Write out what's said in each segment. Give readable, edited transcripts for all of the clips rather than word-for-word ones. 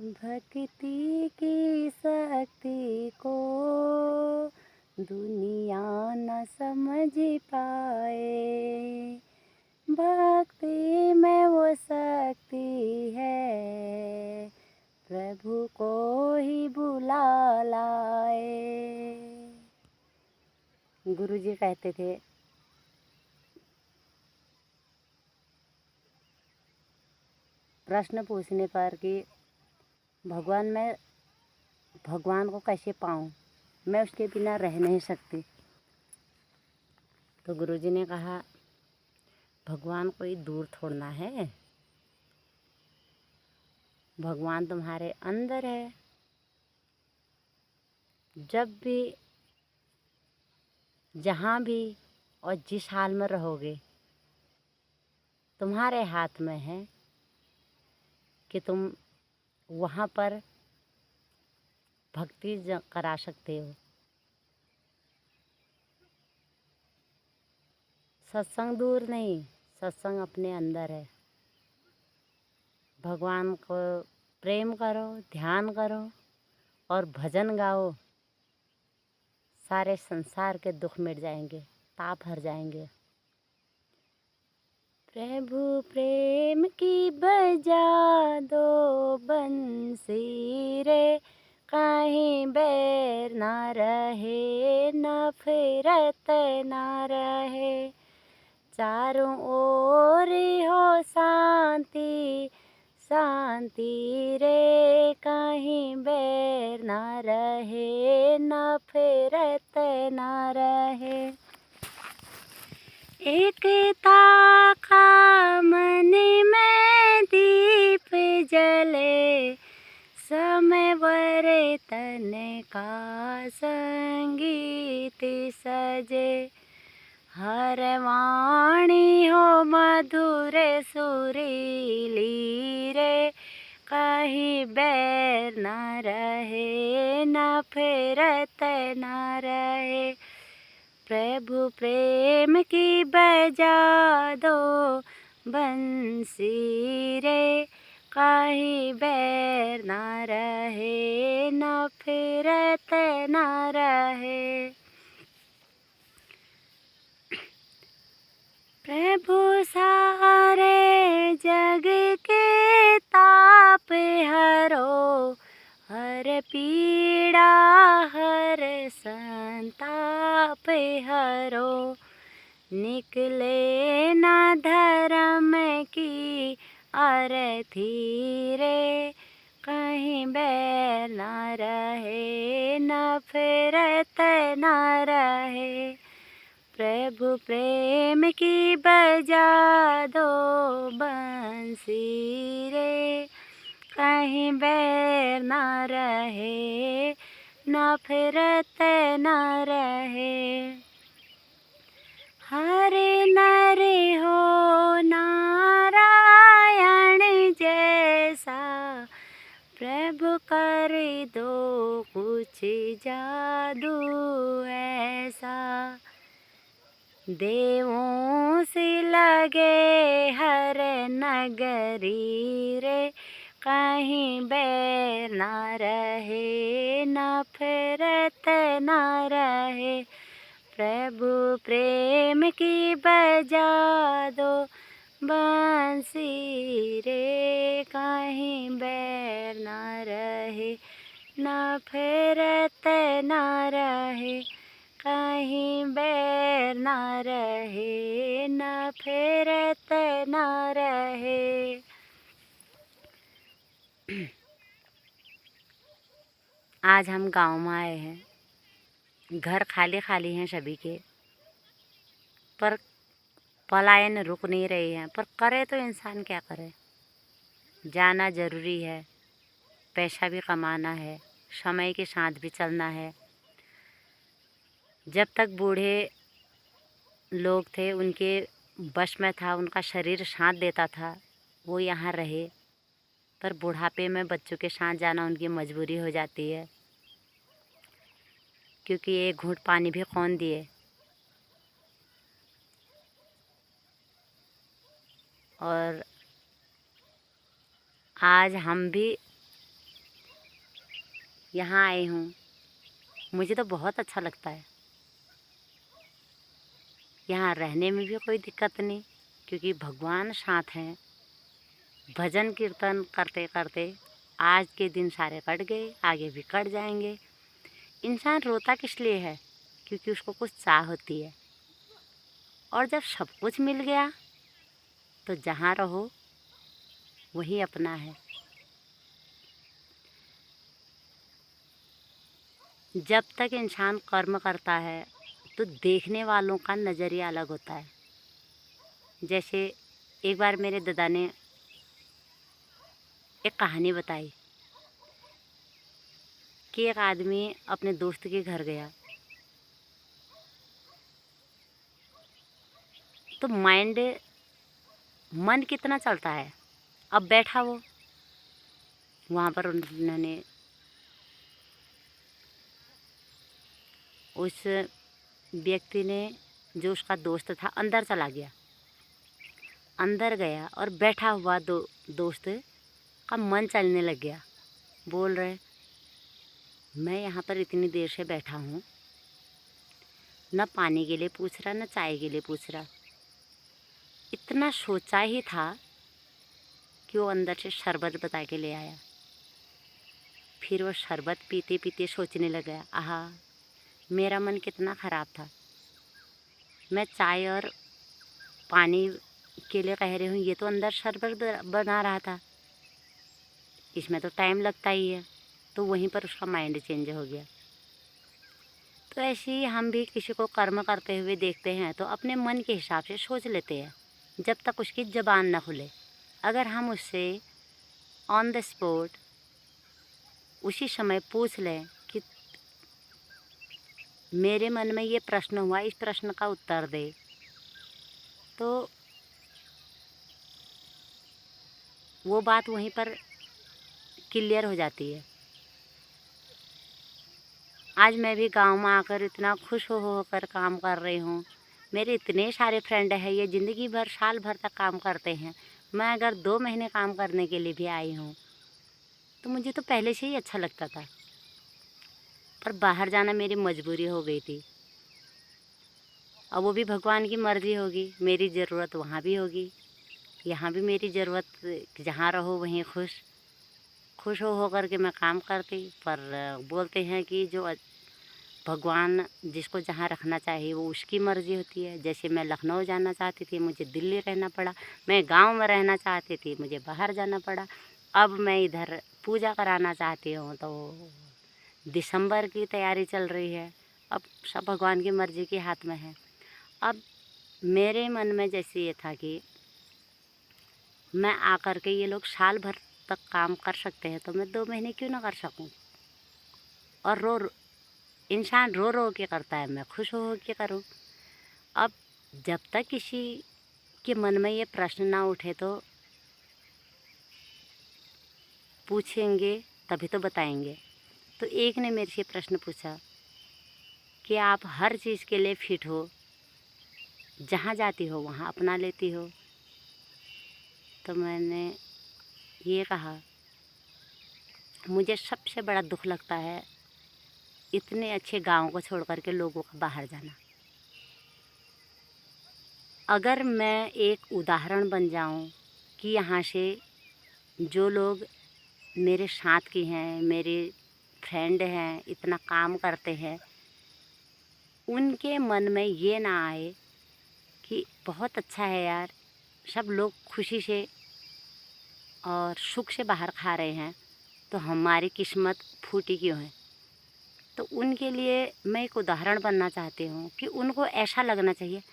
भक्ति की शक्ति को दुनिया न समझ पाए। भक्ति में वो शक्ति है, प्रभु को ही बुला लाए। गुरुजी कहते थे, प्रश्न पूछने पर कि भगवान को कैसे पाऊं, मैं उसके बिना रह नहीं सकती। तो गुरुजी ने कहा, भगवान कोई दूर छोड़ना है, भगवान तुम्हारे अंदर है। जब भी, जहाँ भी और जिस हाल में रहोगे, तुम्हारे हाथ में है कि तुम वहाँ पर भक्ति करा सकते हो। सत्संग दूर नहीं, सत्संग अपने अंदर है। भगवान को प्रेम करो, ध्यान करो और भजन गाओ, सारे संसार के दुख मिट जाएंगे, पाप हर जाएंगे। प्रभु प्रेम की बजा दो बंसी रे, कहीं बैर ना रहे, नफरत ना रहे। चारों ओर हो शांति शांति रे, कहीं बैर ना रहे, नफरत ना रहे। एकता का मन में दीप जले, समवर तन का संगीत सजे। हर वाणी हो मधुर सुरीली रे, कहीं बैर न रहे, नफरत न रहे। प्रभु प्रेम की बजा दो बंसी रे, कहीं बैर न रहे, नफरत न रहे। प्रभु सारे जग के ताप हरो, हर पीड़ा हर संताप हरो। निकले ना धर्म की अरथी रे, कहीं बैर ना रहे, नफरत ना रहे। प्रभु प्रेम की बजा दो बंसी रे, कहीं बैर ना रहे, नफरत ना रहे। हरे नर हो नारायण जैसा, प्रभु कर दो कुछ जादू ऐसा। देवों से लगे हर नगरी रे, कहीं बैर ना रहे, नफरत ना रहे। प्रभु प्रेम की बजा दो बंसी रे, कहीं बैर ना रहे, नफरत ना रहे। कहीं बैर ना रहे, नफरत ना रहे। आज हम गांव में आए हैं, घर खाली खाली हैं सभी के, पर पलायन रुक नहीं रही है। पर करे तो इंसान क्या करे, जाना ज़रूरी है, पैसा भी कमाना है, समय के साथ भी चलना है। जब तक बूढ़े लोग थे, उनके बस में था, उनका शरीर साथ देता था, वो यहाँ रहे। पर बुढ़ापे में बच्चों के साथ जाना उनकी मजबूरी हो जाती है, क्योंकि एक घूंट पानी भी कौन दिए। और आज हम भी यहाँ आई हूँ, मुझे तो बहुत अच्छा लगता है। यहाँ रहने में भी कोई दिक्कत नहीं, क्योंकि भगवान साथ हैं। भजन कीर्तन करते करते आज के दिन सारे कट गए, आगे भी कट जाएंगे। इंसान रोता किस लिए है? क्योंकि उसको कुछ चाह होती है। और जब सब कुछ मिल गया तो जहाँ रहो वही अपना है। जब तक इंसान कर्म करता है तो देखने वालों का नज़रिया अलग होता है। जैसे एक बार मेरे दादा ने एक कहानी बताई कि एक आदमी अपने दोस्त के घर गया, तो मन कितना चलता है। अब बैठा वो वहाँ पर, उन्होंने उस व्यक्ति ने, जो उसका दोस्त था, अंदर चला गया। अंदर गया और बैठा हुआ दोस्त का मन चलने लग गया। बोल रहे, मैं यहाँ पर इतनी देर से बैठा हूँ, न पानी के लिए पूछ रहा, न चाय के लिए पूछ रहा। इतना सोचा ही था कि वो अंदर से शरबत बता के ले आया। फिर वो शरबत पीते पीते सोचने लगा, आहा, मेरा मन कितना ख़राब था। मैं चाय और पानी के लिए कह रही हूँ, ये तो अंदर शरबत बना रहा था, इसमें तो टाइम लगता ही है। तो वहीं पर उसका माइंड चेंज हो गया। तो ऐसे ही हम भी किसी को कर्म करते हुए देखते हैं तो अपने मन के हिसाब से सोच लेते हैं, जब तक उसकी ज़बान ना खुले। अगर हम उससे ऑन द स्पॉट उसी समय पूछ लें कि मेरे मन में ये प्रश्न हुआ, इस प्रश्न का उत्तर दे, तो वो बात वहीं पर क्लियर हो जाती है। आज मैं भी गांव में आकर इतना खुश होकर काम कर रही हूँ। मेरे इतने सारे फ्रेंड हैं, ये ज़िंदगी भर साल भर तक काम करते हैं। मैं अगर 2 महीने काम करने के लिए भी आई हूँ तो मुझे तो पहले से ही अच्छा लगता था, पर बाहर जाना मेरी मजबूरी हो गई थी। अब वो भी भगवान की मर्ज़ी होगी, मेरी ज़रूरत वहाँ भी होगी, यहाँ भी मेरी ज़रूरत। जहाँ रहो वहीं खुश हो कर के मैं काम करती। पर बोलते हैं कि जो भगवान जिसको जहाँ रखना चाहिए वो उसकी मर्ज़ी होती है। जैसे मैं लखनऊ जाना चाहती थी, मुझे दिल्ली रहना पड़ा। मैं गांव में रहना चाहती थी, मुझे बाहर जाना पड़ा। अब मैं इधर पूजा कराना चाहती हूँ तो दिसंबर की तैयारी चल रही है। अब सब भगवान की मर्ज़ी के हाथ में है। अब मेरे मन में जैसे ये था कि मैं आकर के, ये लोग साल भर तक काम कर सकते हैं तो मैं 2 महीने क्यों ना कर सकूं। और इंसान रो रो के करता है, मैं खुश हो के करूं। अब जब तक किसी के मन में ये प्रश्न ना उठे तो पूछेंगे तभी तो बताएंगे। तो एक ने मेरे से प्रश्न पूछा कि आप हर चीज़ के लिए फिट हो, जहाँ जाती हो वहाँ अपना लेती हो। तो मैंने ये कहा, मुझे सबसे बड़ा दुख लगता है इतने अच्छे गांव को छोड़ कर के लोगों का बाहर जाना। अगर मैं एक उदाहरण बन जाऊं कि यहाँ से जो लोग मेरे साथ की हैं, मेरे फ्रेंड हैं, इतना काम करते हैं, उनके मन में ये ना आए कि बहुत अच्छा है यार, सब लोग खुशी से और सुख से बाहर खा रहे हैं, तो हमारी किस्मत फूटी क्यों है। तो उनके लिए मैं एक उदाहरण बनना चाहती हूँ कि उनको ऐसा लगना चाहिए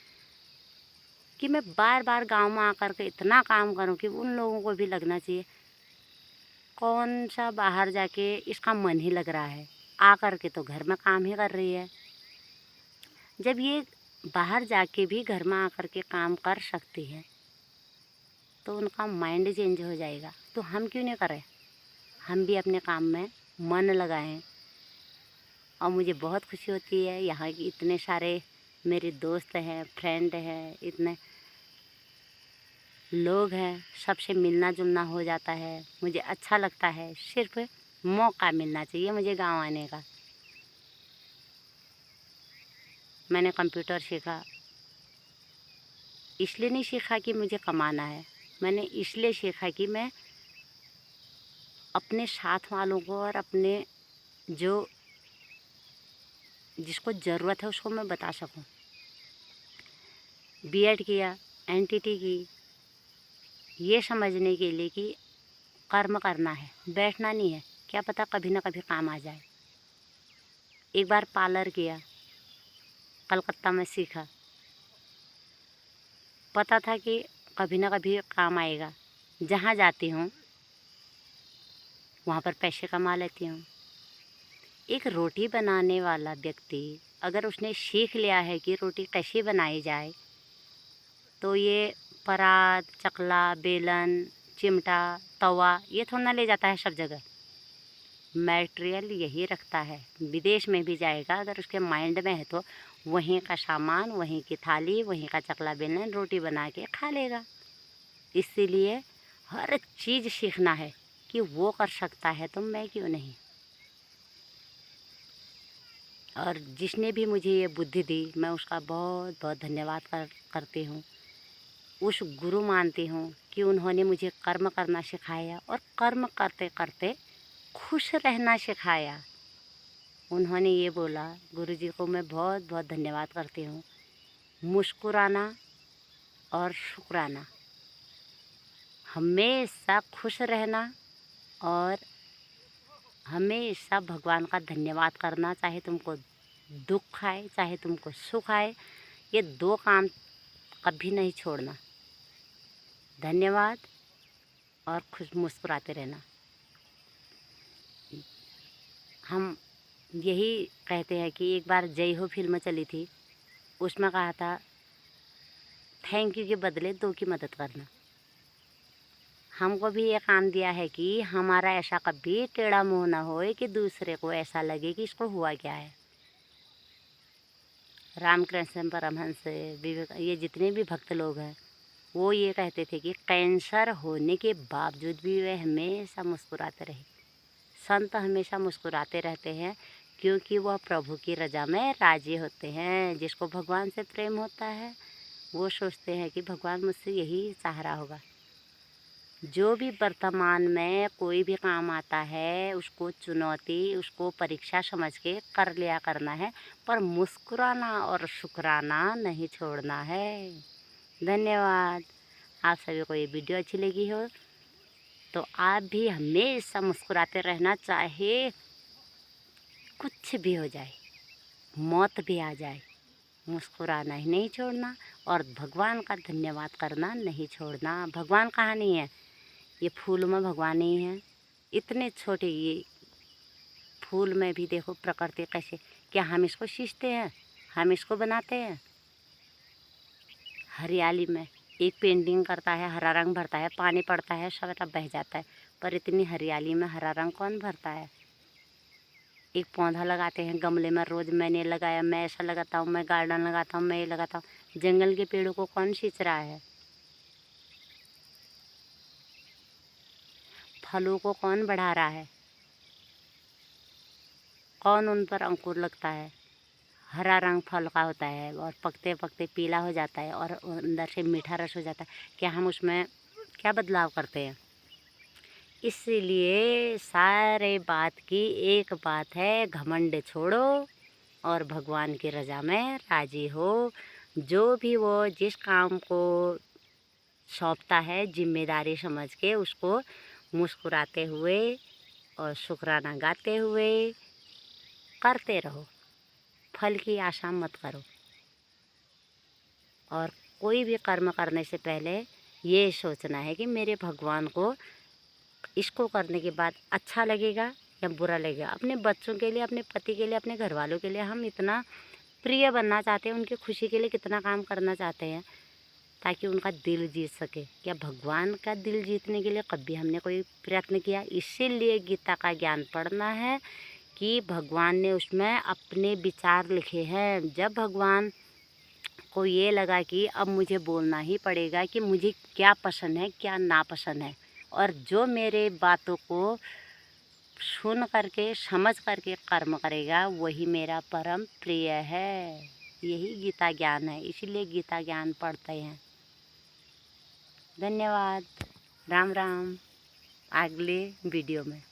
कि मैं बार बार गांव में आकर के इतना काम करूँ कि उन लोगों को भी लगना चाहिए, कौन सा बाहर जाके इसका मन ही लग रहा है, आकर के तो घर में काम ही कर रही है। जब ये बाहर जाके भी घर में आकर के काम कर सकती है तो उनका माइंड चेंज हो जाएगा। तो हम क्यों नहीं करें, हम भी अपने काम में मन लगाएं। और मुझे बहुत खुशी होती है, यहाँ के इतने सारे मेरे दोस्त हैं, फ्रेंड हैं, इतने लोग हैं, सबसे मिलना जुलना हो जाता है, मुझे अच्छा लगता है। सिर्फ मौका मिलना चाहिए मुझे गांव आने का। मैंने कंप्यूटर सीखा, इसलिए नहीं सीखा कि मुझे कमाना है, मैंने इसलिए सीखा कि मैं अपने साथ वालों को और अपने जो जिसको ज़रूरत है उसको मैं बता सकूं। बीएड किया, एनटीटी की, ये समझने के लिए कि कर्म करना है, बैठना नहीं है, क्या पता कभी ना कभी काम आ जाए। एक बार पार्लर किया, कलकत्ता में सीखा, पता था कि कभी ना कभी काम आएगा। जहाँ जाती हूँ वहाँ पर पैसे कमा लेती हूँ। एक रोटी बनाने वाला व्यक्ति अगर उसने सीख लिया है कि रोटी कैसे बनाई जाए, तो ये परात, चकला, बेलन, चिमटा, तवा ये थोड़ा ना ले जाता है सब जगह। मटेरियल यही रखता है, विदेश में भी जाएगा अगर उसके माइंड में है तो वहीं का सामान, वहीं की थाली, वहीं का चकला बेलन रोटी बना के खा लेगा। इसीलिए हर चीज़ सीखना है कि वो कर सकता है तो मैं क्यों नहीं। और जिसने भी मुझे ये बुद्धि दी मैं उसका बहुत बहुत धन्यवाद करती हूँ। उस गुरु मानती हूँ कि उन्होंने मुझे कर्म करना सिखाया और कर्म करते करते खुश रहना सिखाया। उन्होंने ये बोला, गुरुजी को मैं बहुत बहुत धन्यवाद करती हूँ, मुस्कुराना और शुक्राना, हमेशा खुश रहना और हमेशा भगवान का धन्यवाद करना। चाहे तुमको दुख आए चाहे तुमको सुख आए, ये दो काम कभी नहीं छोड़ना। धन्यवाद और खुश मुस्कुराते रहना। हम यही कहते हैं कि एक बार जय हो फिल्म चली थी, उसमें कहा था थैंक यू के बदले दो की मदद करना। हमको भी ये काम दिया है कि हमारा ऐसा कभी टेढ़ा मुँह ना होए कि दूसरे को ऐसा लगे कि इसको हुआ क्या है। रामकृष्ण परमहंस, विवेक, ये जितने भी भक्त लोग हैं वो ये कहते थे कि कैंसर होने के बावजूद भी वे हमेशा मुस्कुराते रहे। संत हमेशा मुस्कुराते रहते हैं क्योंकि वह प्रभु की रज़ा में राजी होते हैं। जिसको भगवान से प्रेम होता है वो सोचते हैं कि भगवान मुझसे यही चाह रहा होगा। जो भी वर्तमान में कोई भी काम आता है उसको चुनौती, उसको परीक्षा समझ के कर लिया करना है, पर मुस्कुराना और शुक्राना नहीं छोड़ना है। धन्यवाद। आप सभी को ये वीडियो अच्छी लगी हो तो आप भी हमेशा मुस्कुराते रहना, चाहे कुछ भी हो जाए, मौत भी आ जाए, मुस्कुराना ही नहीं छोड़ना और भगवान का धन्यवाद करना नहीं छोड़ना। भगवान कहाँ नहीं है, ये फूल में भगवान ही है। इतने छोटे ये फूल में भी देखो प्रकृति कैसे, क्या हम इसको सींचते हैं, हम इसको बनाते हैं। हरियाली में एक पेंटिंग करता है, हरा रंग भरता है, पानी पड़ता है सब बह जाता है, पर इतनी हरियाली में हरा रंग कौन भरता है। एक पौधा लगाते हैं गमले में, रोज़ मैंने लगाया, मैं ऐसा लगाता हूँ, मैं गार्डन लगाता हूँ, मैं ये लगाता हूँ। जंगल के पेड़ों को कौन सींच रहा है, फलों को कौन बढ़ा रहा है, कौन उन पर अंकुर लगता है। हरा रंग फल का होता है और पकते पकते पीला हो जाता है और अंदर से मीठा रस हो जाता है। क्या हम उसमें क्या बदलाव करते हैं। इसलिए सारे बात की एक बात है, घमंड छोड़ो और भगवान की रज़ा में राजी हो। जो भी वो जिस काम को सौंपता है जिम्मेदारी समझ के उसको मुस्कुराते हुए और शुक्राना गाते हुए करते रहो। फल की आशा मत करो और कोई भी कर्म करने से पहले ये सोचना है कि मेरे भगवान को इसको करने के बाद अच्छा लगेगा या बुरा लगेगा। अपने बच्चों के लिए, अपने पति के लिए, अपने घर वालों के लिए हम इतना प्रिय बनना चाहते हैं, उनकी खुशी के लिए कितना काम करना चाहते हैं ताकि उनका दिल जीत सके। क्या भगवान का दिल जीतने के लिए कभी हमने कोई प्रयत्न किया। इसीलिए गीता का ज्ञान पढ़ना है कि भगवान ने उसमें अपने विचार लिखे हैं। जब भगवान को ये लगा कि अब मुझे बोलना ही पड़ेगा कि मुझे क्या पसंद है क्या नापसंद है, और जो मेरे बातों को सुन करके समझ करके कर्म करेगा वही मेरा परम प्रिय है। यही गीता ज्ञान है, इसीलिए गीता ज्ञान पढ़ते हैं। धन्यवाद। राम राम। अगले वीडियो में